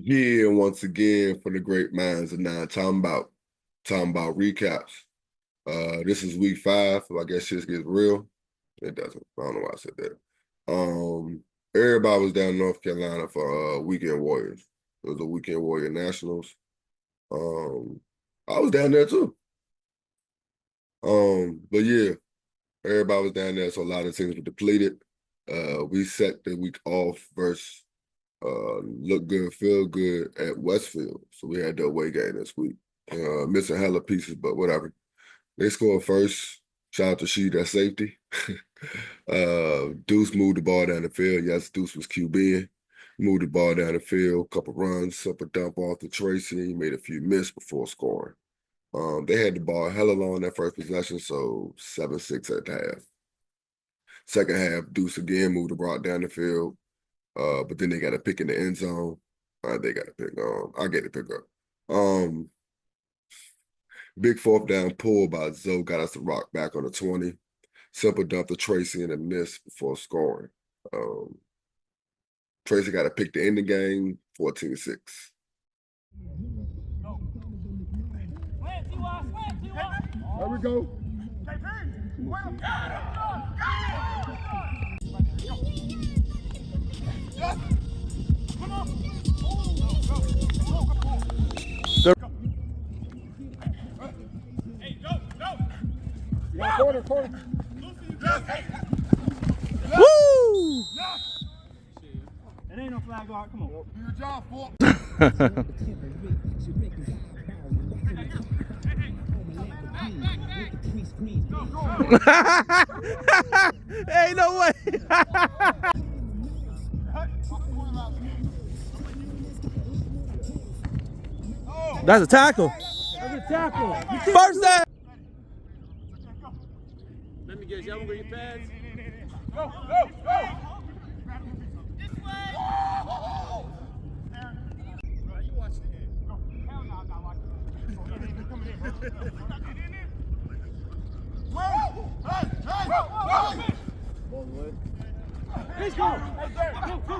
Here once again for the great minds of now talking about recaps. This is week 5. I guess shit gets real. It doesn't. I don't know why I said that. Everybody was down in North Carolina for Weekend Warriors. It was a Weekend Warrior Nationals. I was down there too. But yeah, everybody was down there, so a lot of teams were depleted. We set the week off versus look good, feel good at Westfield. So we had the away game this week. Missing hella pieces, but whatever. They scored first. Shout out to Sheed at safety. Deuce moved the ball down the field. Yes, Deuce was QB. Moved the ball down the field, couple runs, up a dump off to Tracy. He made a few misses before scoring. They had the ball hella long that first possession, so 7-6 at the half. Second half, Deuce again moved the ball down the field. But then they got a pick in the end zone. They got a pick. I get the pick up. Big fourth down pull by Zoe got us to rock back on the 20. Simple dump to Tracy and a miss before scoring. Tracy got a pick to end the game, 14-6. There we go. Corner. Woo! It ain't no flag guard. Come on. Do your job, boy. Ain't no way. That's a tackle. That's a tackle. First down. Let me guess. Y'all want to get pads? Go. This way. Bro, you watch the game. Hell no, I'm not watching it. Let's go! Go!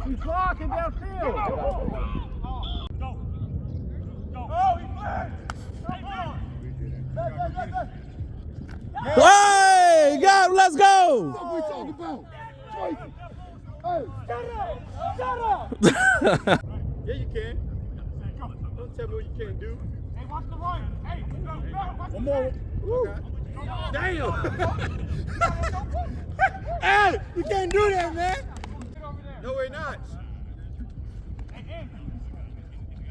He's blocking downfield. Go! Oh, he's flat! Hey, God, let's go. What we talking about? Tracy. Hey, Shut up! Yeah, you can. Don't tell me what you can't do. Hey, watch the run. Hey, go. one more. Woo. Damn! Hey, you can't do that, man. No, we're not.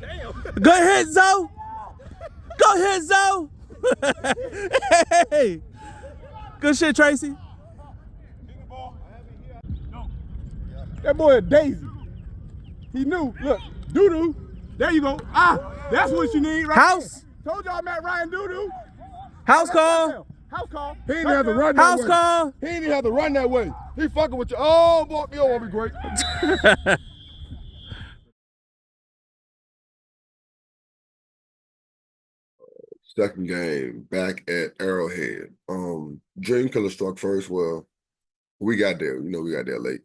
Damn. Go ahead, Zoe. Go ahead, Zoe. Hey. Good shit, Tracy. That boy a daisy. He knew. Look, doo-doo. There you go. That's what you need right House. there. Told y'all Matt Ryan doo-doo. House call. House call. He didn't have to run that House way. call. He didn't have to run that way. He fucking with you. Oh, boy, you want to be great. Second game back at Arrowhead. Dream Killer struck first. Well, we got there. We got there late.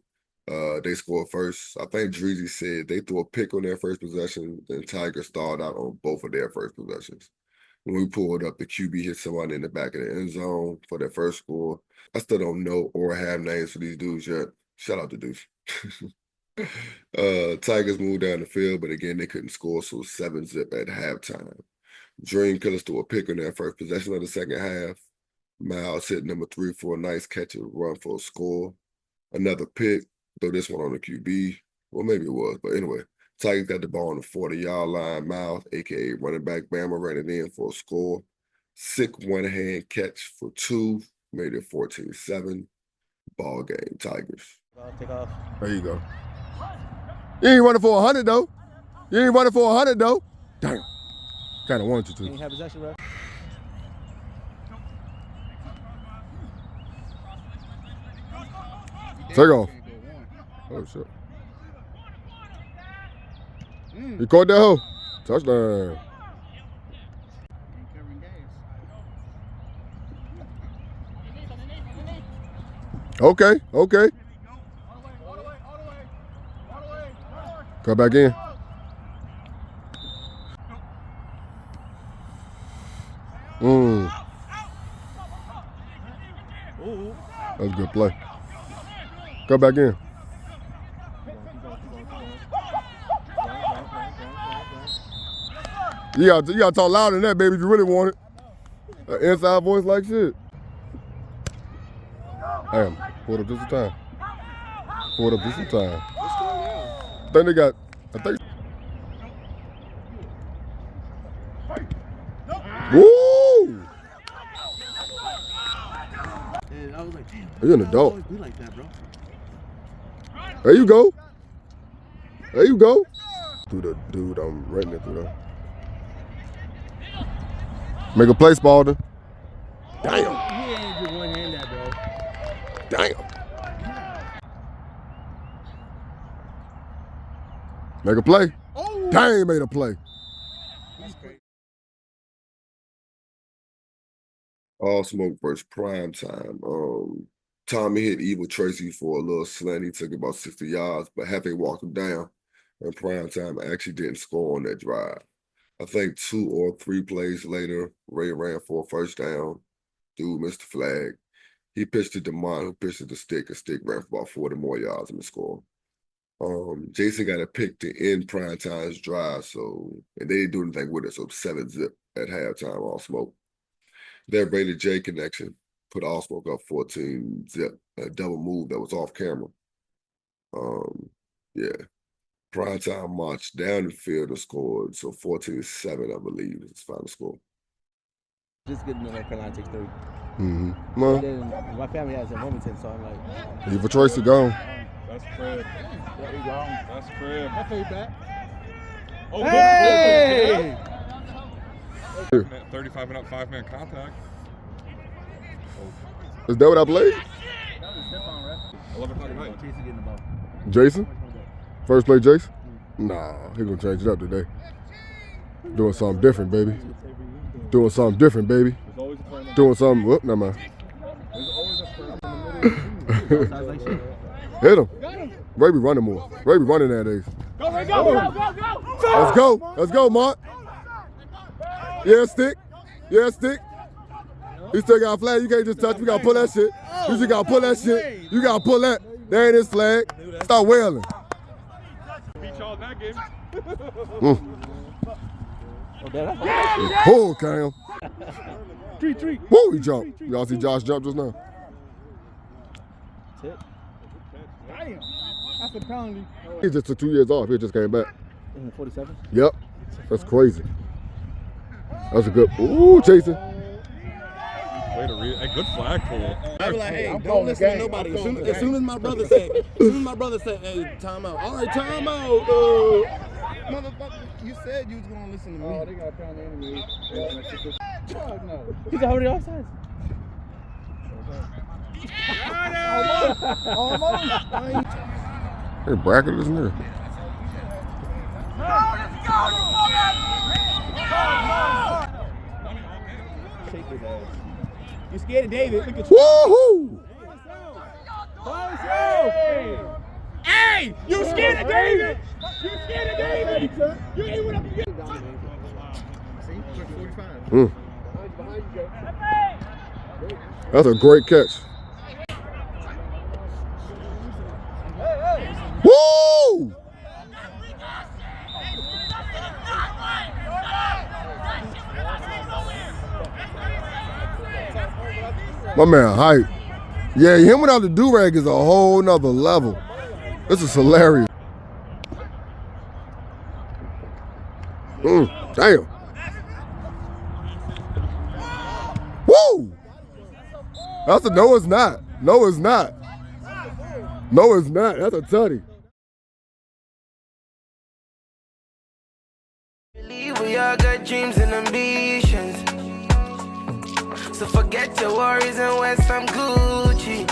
They scored first. I think Dreezy said they threw a pick on their first possession, and Tiger stalled out on both of their first possessions. When we pulled up, the QB hit someone in the back of the end zone for their first score. I still don't know or have names for these dudes yet. Shout out to dudes. Tigers moved down the field, but again, they couldn't score, so 7-zip at halftime. Dream Killers threw a pick on their first possession of the second half. Miles hit number 3 for a nice catch and run for a score. Another pick, though this one on the QB. Well, maybe it was, but anyway. Tigers got the ball on the 40-yard line. Miles, a.k.a. running back Bama, ran it in for a score. Sick one-hand catch for 2. Made it 14-7. Ball game, Tigers. Take off. There you go. You ain't running for 100, though. Damn. Kind of wanted you Can to. you have possession, bro? Take off. Oh, shit. He caught that hoe. Touchdown. Okay. Go back in. That's a good play. Go back in. You gotta talk louder than that, baby, if you really want it. An inside voice like shit. Damn, pull it up just in time. Pull it up just in time. I think they got, Woo! And I was like, damn. You're an adult. Always be like that, bro. There you go. There you go. Through the dude, I'm renting it through there. Make a play, Spalding. Damn. He ain't just one hand that, bro. Damn. Make a play. Oh. Dang, he made a play. That's great. All Smoke versus Prime Time. Tommy hit Evil Tracy for a little slant. He took about 60 yards, but Hefe walked him down. And Prime Time actually didn't score on that drive. I think 2 or 3 plays later, Ray ran for a first down. Dude missed the flag. He pitched it to Mon, who pitched it to Stick, and Stick ran for about 40 more yards in the score. Jason got a pick to end Prime Time's drive, and they didn't do anything with it, so 7-zip at halftime, All Smoke. That Brady J connection put All Smoke up 14-zip, a double move that was off camera. Yeah. Prime Time marched down the field and scored, so 14-7, I believe, is his final score. Just getting to North Carolina takes 3. Well, Then my family has in Wilmington, so I'm like, Evil Tracy gone. That's crib. there you go. That's crib. I pay back. Oh, Hey! 35 and up, 5-man contact. Is that what I played? 11 o'clock at night. Chase is getting the ball. Jason? First play, Jason? Nah, he gonna change it up today. Doing something different, baby. Doing something different, baby. There's always a turn. Doing something. Whoop, never mind. There's always a turn in the middle. Sounds like shit. Hit him. Ray be running more. Ray be running nowadays. Go, Ray, go, go, go, go. Let's go. Let's go, Mark. Yeah, Stick. Yeah, Stick. He still got a flag. You can't just touch. You gotta pull that shit. You just gotta pull that shit. You gotta pull that. There ain't his flag. Start wailing. Beat y'all in that game. Pull, Cam. 3-3. Woo, he jumped. Y'all see Josh jump just now? Tip. Damn. That's a penalty. He just took 2 years off. He just came back. 47. Yep. That's crazy. That's a good. Ooh, chasing. Way to read. Hey, good flag pull. I be like, hey, don't listen to nobody. As soon as my brother said, hey, time out. All right, time out. Motherfucker, you said you was gonna listen to me. Oh, they got a pound enemy. He's already offside. Almost. Hey, bracket isn't there? Shake his ass. You scared of David? Look at you. Woohoo! Hey, you scared of David? You scared of David? You ain't what I'm getting. That's a great catch. Woo! My man, hype. Yeah, him without the do-rag is a whole nother level. This is hilarious. Damn. Woo! That's a no, it's not. No, it's not. No, it's not. That's a tutty. Believe we all got dreams and ambitions. So forget your worries and wear some Gucci.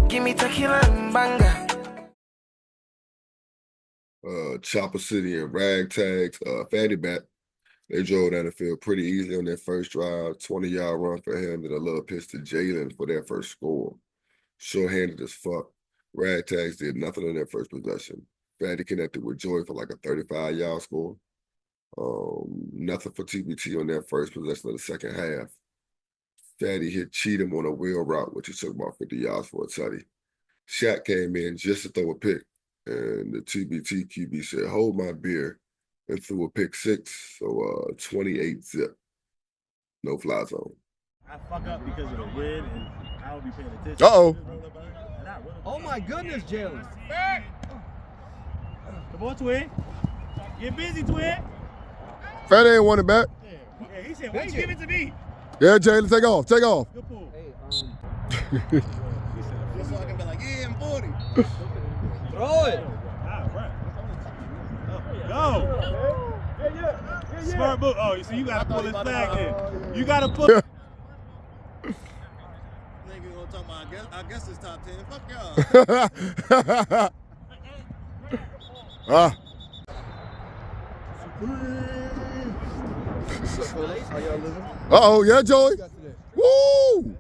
Give me tequila and banga. Chopper City and Ragtags, Fatty Bat. They drove down the field pretty easy on their first drive. 20-yard run for him, and a little pitch to Jalen for their first score. Short-handed as fuck. Ragtags did nothing on their first possession. Fatty connected with Joy for like a 35-yard score. Nothing for TBT on that first possession of the second half. Fatty hit Cheatham on a wheel route, which he took about 50 yards for a tutty. Shaq came in just to throw a pick, and the TBT QB said, "Hold my beer," and threw a pick six. So 28 zip. No fly zone. I fuck up because of the wind, and I will be paying attention. Uh-oh. Oh my goodness, Jalen. Come on, Twin. Get busy, Twin. Fatty ain't want it back. Yeah, he said, "Why you give it to me?" Yeah, Jalen, take off. Take off. Good pull. Hey, Just so I can be like, yeah, I'm 40. throw it. All right. Go. Smart move. Oh, you see, you gotta pull his flag in. You gotta pull. Nigga gonna talk about, I guess it's top 10. Fuck y'all. Ah. Uh-oh, yeah, Joey. Woo!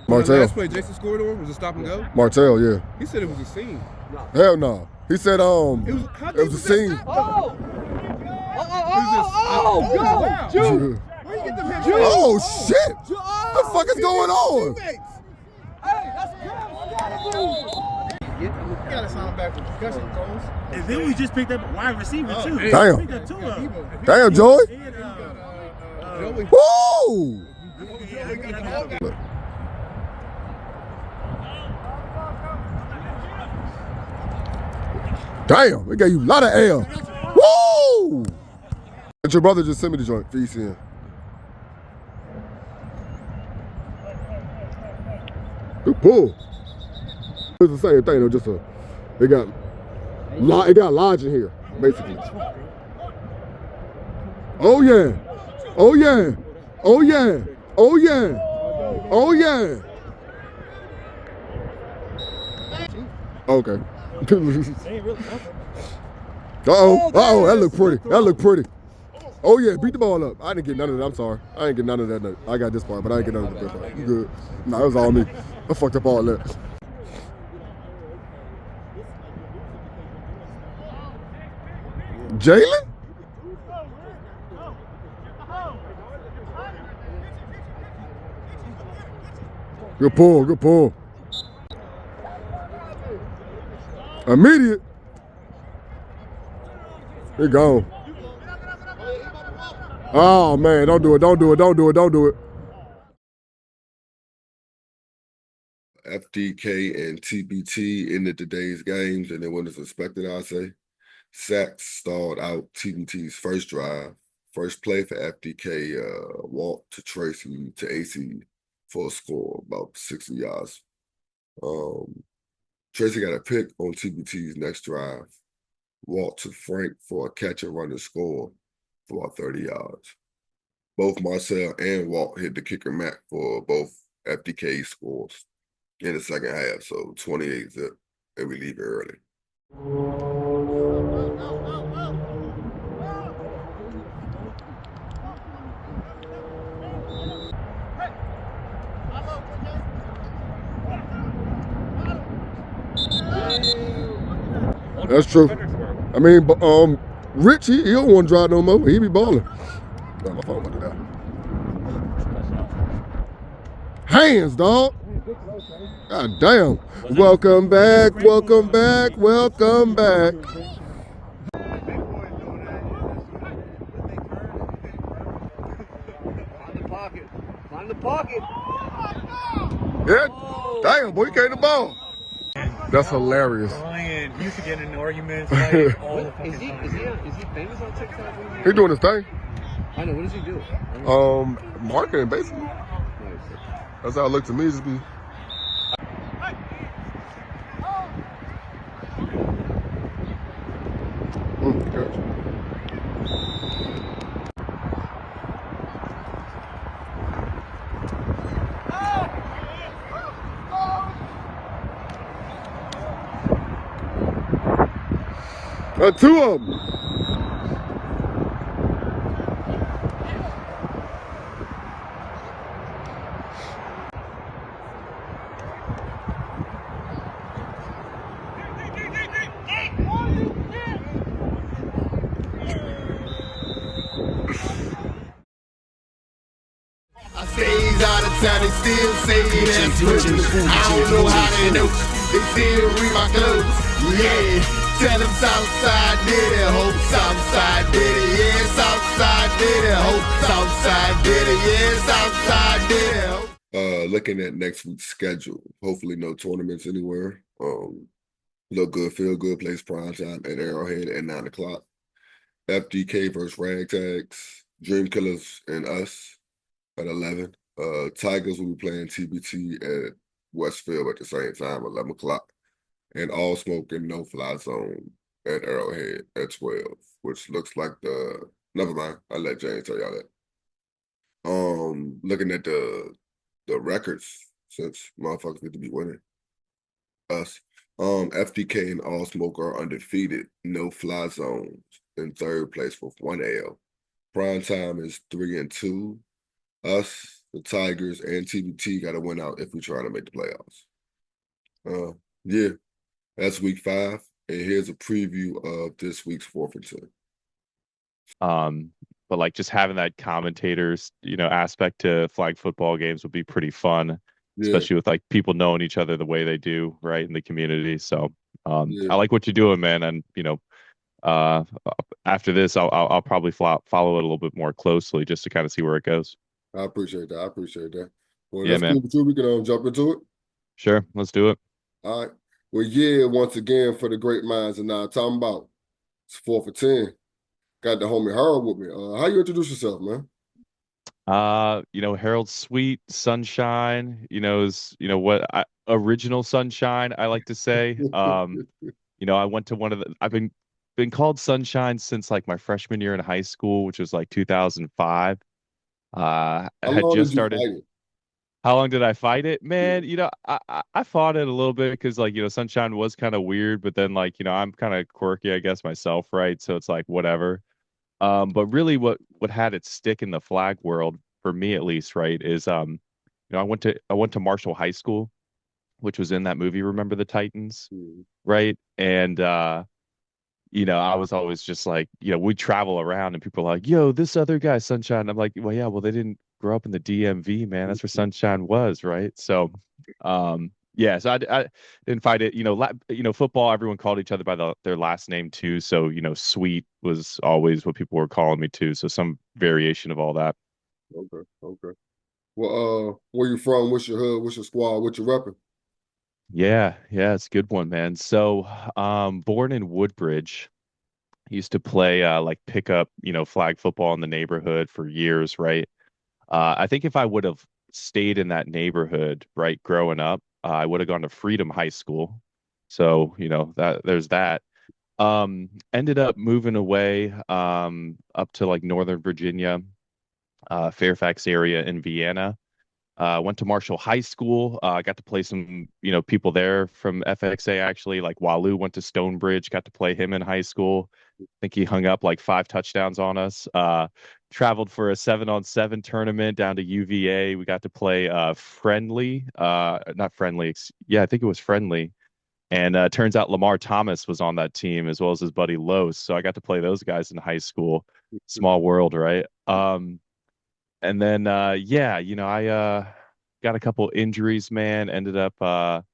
Martell. Last play Jason scored on was a stop and go. Martell, yeah. He said it was a scene. Hell no. He said It was it was a scene. Oh! Wow. Go! Where you get them hits? Oh shit! What the fuck is going on? Hey, that's You gotta sign back for concussion goals. And then we just picked up a wide receiver too. Damn. We picked up two of them. Damn, Joey. And, Woo! Damn, it gave you a lot of air. Woo! And your brother just sent me the joint for ECN. Good pull. It's the same thing, though, just it got lodge in here, basically. Oh yeah. Oh yeah. Oh yeah. Oh yeah. Oh yeah. Okay. Uh-oh. Uh-oh, that looked pretty. That looked pretty. Oh yeah, beat the ball up. I didn't get none of that. I'm sorry. I didn't get none of that. I got this part, but I didn't get none of that part. You good. Nah, it was all me. I fucked up all that. Jalen? Good pull, good pull. Immediate. He gone. Oh man, don't do it, don't do it, don't do it, don't do it. FDK and TBT ended today's games, and it wasn't as expected, I'd say. Sacks stalled out TBT's first drive. First play for FDK, walked to Tracy to AC for a score, about 60 yards. Tracy got a pick on TBT's next drive. Walked to Frank for a catch and run and score for about 30 yards. Both Marcel and Walt hit the kicker Mac for both FDK scores in the second half, so 28 zip, and we leave it early. That's true. I mean, Rich, he don't want to drive no more. He be balling. Got my phone under that. Hands, dog. God damn. Welcome back, welcome back, welcome back. Find the pocket. Yeah. Damn, boy, you came the ball. That's hilarious. And used to get in arguments like all the fucking time. Is he famous on TikTok? He doing his thing. I know. What does he do? Marketing, basically. Nice. That's how it looked to me. Just be. Gotcha. Two of them. time, they still say that's true. I don't know how they know. They still read my clothes. Yeah. Tell them Southside did it, hope Southside did it, yeah, Southside did it, hope Southside did it, yeah, Southside did it, hope. Looking at next week's schedule, hopefully no tournaments anywhere. Look good, feel good, place prime time at Arrowhead at 9 o'clock. FDK versus Ragtags, Dream Killers and us at 11. Tigers will be playing TBT at Westfield at the same time, 11 o'clock. And All Smoke and No Fly Zone at Arrowhead at 12, which looks like never mind, I'll let James tell y'all that. Looking at the records, since motherfuckers need to be winning. Us. FDK and All Smoke are undefeated, no fly zones in third place with 1 L. Prime time is 3-2. Us, the Tigers, and TBT got to win out if we try to make the playoffs. Yeah, that's week 5, and here's a preview of this week's 4th and 10. But like just having that commentators, aspect to flag football games would be pretty fun, especially with like people knowing each other the way they do, right, in the community. So I like what you're doing, man. And after this, I'll probably follow it a little bit more closely just to kind of see where it goes. I appreciate that. Well, Yeah, that's man. cool with you. We can jump into it. Sure, let's do it. All right. Well, yeah, once again for the great minds and now talking about it's 4th and 10. Got the homie Harold with me. How you introduce yourself, man? Harold Sweet Sunshine, is original Sunshine, I like to say. I went to I've been called Sunshine since like my freshman year in high school, which was like 2005. I had just started. How long did I fight it? Man, I fought it a little bit because like, Sunshine was kind of weird, but then like, I'm kind of quirky, I guess, myself, right? So it's like whatever. But really what had it stick in the flag world, for me at least, right, is I went to Marshall High School, which was in that movie, Remember the Titans, right? And I was always just like, we'd travel around and people are like, yo, this other guy, Sunshine. I'm like, well, yeah, well, they didn't grow up in the DMV, man. That's where Sunshine was, right? So, yeah, so I didn't fight it. Football, everyone called each other by their last name too. So, Sweet was always what people were calling me too. So some variation of all that. Okay. Well, where you from? What's your hood? What's your squad? What you repping? Yeah, it's a good one, man. So, born in Woodbridge, used to play like pickup, flag football in the neighborhood for years, right? I think if I would have stayed in that neighborhood, right, growing up, I would have gone to Freedom High School. So, that there's that. Ended up moving away up to like Northern Virginia, Fairfax area in Vienna. Went to Marshall High School. Got to play some, people there from FXA actually. Like Walu went to Stonebridge, got to play him in high school. I think he hung up like 5 touchdowns on us. Traveled for a 7-on-7 tournament down to UVA. We got to play friendly, not friendly. Yeah, I think it was friendly. And turns out Lamar Thomas was on that team as well as his buddy Los. So I got to play those guys in high school. Small world, right? And then, I got a couple injuries, man. Ended up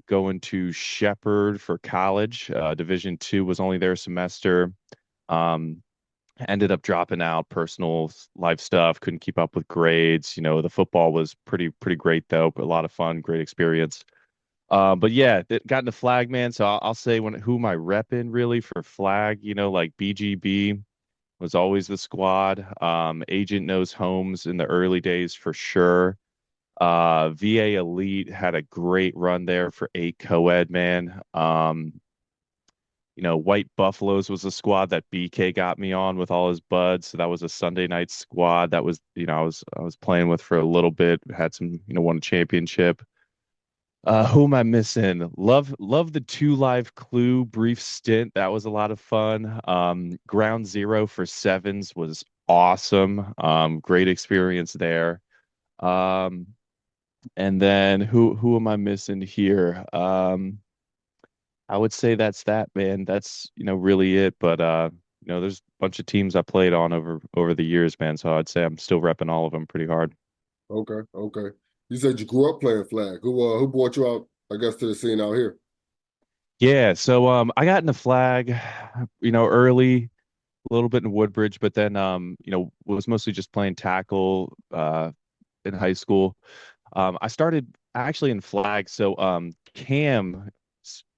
going to Shepherd for college. Division II, was only there a semester. Ended up dropping out, personal life stuff. Couldn't keep up with grades. The football was pretty great though, but a lot of fun, great experience. But yeah, got into flag, man. So I'll say who am I repping really for flag? Like BGB was always the squad. Agent Knows Holmes in the early days for sure. VA Elite had a great run there for 8 co-ed, man. White Buffaloes was a squad that BK got me on with all his buds. So that was a Sunday night squad that was, I was playing with for a little bit, had some, won a championship. Who am I missing? Love the 2 Live Clue brief stint. That was a lot of fun. Ground Zero for 7s was awesome. Great experience there. And then who am I missing here? I would say that's that, man. That's, really it. But there's a bunch of teams I played on over the years, man. So I'd say I'm still repping all of them pretty hard. Okay, okay. You said you grew up playing flag. Who brought you out, I guess, to the scene out here? Yeah, so I got into flag, early, a little bit in Woodbridge, but then was mostly just playing tackle in high school. I started actually in flag. So Cam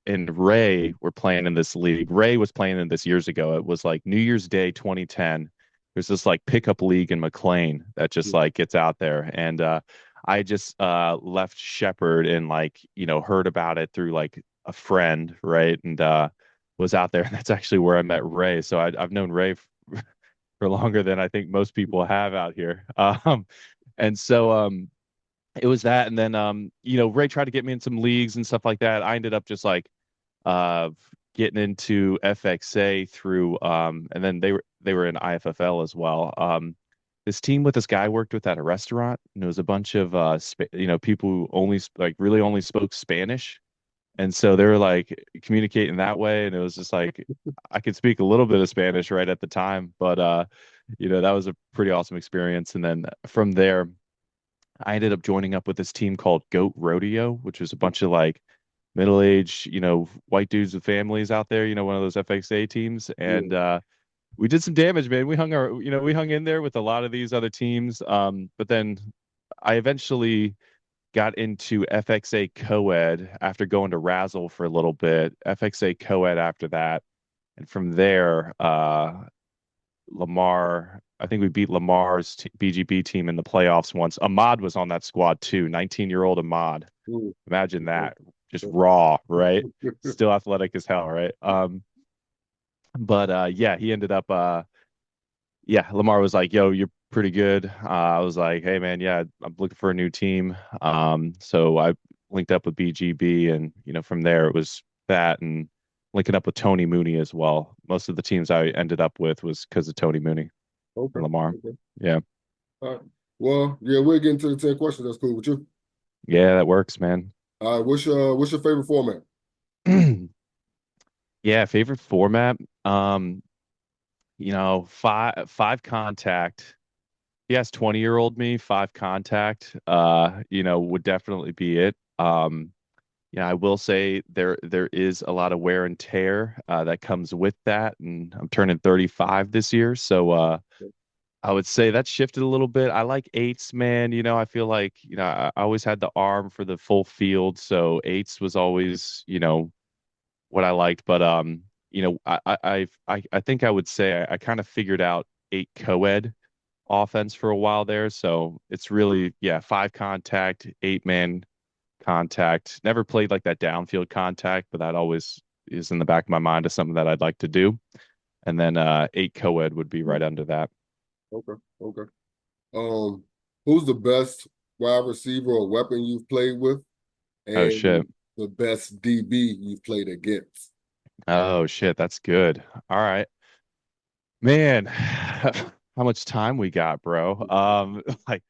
and Ray were playing in this league. Ray was playing in this years ago. It was like New Year's Day 2010. There's this like pickup league in McLean that just like gets out there. And I just left Shepherd and like, heard about it through like a friend, right? And was out there. And that's actually where I met Ray. So I've known Ray for longer than I think most people have out here. And so it was that, and then Ray tried to get me in some leagues and stuff like that. I ended up just like uh getting into FXA through and then they were in IFFL as well. This team with this guy I worked with at a restaurant, and it was a bunch of people who like really only spoke Spanish. And so they were like communicating that way, and it was just like I could speak a little bit of Spanish right at the time, but that was a pretty awesome experience. And then from there I ended up joining up with this team called Goat Rodeo, which was a bunch of like middle-aged, white dudes with families out there, one of those FXA teams. And we did some damage, man. We hung in there with a lot of these other teams. But then I eventually got into FXA co-ed after going to Razzle for a little bit, FXA co-ed after that. And from there, Lamar, I think we beat Lamar's BGB team in the playoffs once. Ahmad was on that squad too, 19-year-old Ahmad. Mm. Imagine that. Just raw, right? Still athletic as hell, right? But yeah, he ended up yeah, Lamar was like, "Yo, you're pretty good." I was like, "Hey man, yeah, I'm looking for a new team." So I linked up with BGB, and from there it was that and linking up with Tony Mooney as well. Most of the teams I ended up with was because of Tony Mooney Okay. and Lamar. Okay. Yeah. All right. Well, yeah, we're getting to the 10 questions. That's cool with you. Yeah, that works, man. All right, what's your favorite format? Yeah, favorite format. Five contact. Yes, 20-year-old me, five contact, would definitely be it. Yeah, I will say there is a lot of wear and tear that comes with that, and I'm turning 35 this year, so I would say that shifted a little bit. I like eights, man. I feel like I always had the arm for the full field, so eights was always what I liked. But I think I would say I kind of figured out eight co-ed offense for a while there. So it's really, yeah, five contact, 8-man contact. Never played like that downfield contact, but that always is in the back of my mind as something that I'd like to do. And then eight co-ed would be right under that. Okay, okay. Who's the best wide receiver or weapon you've played with, Oh and shit. the best DB you've played against? Oh shit, that's good. All right. Man, how much time we got, bro? Like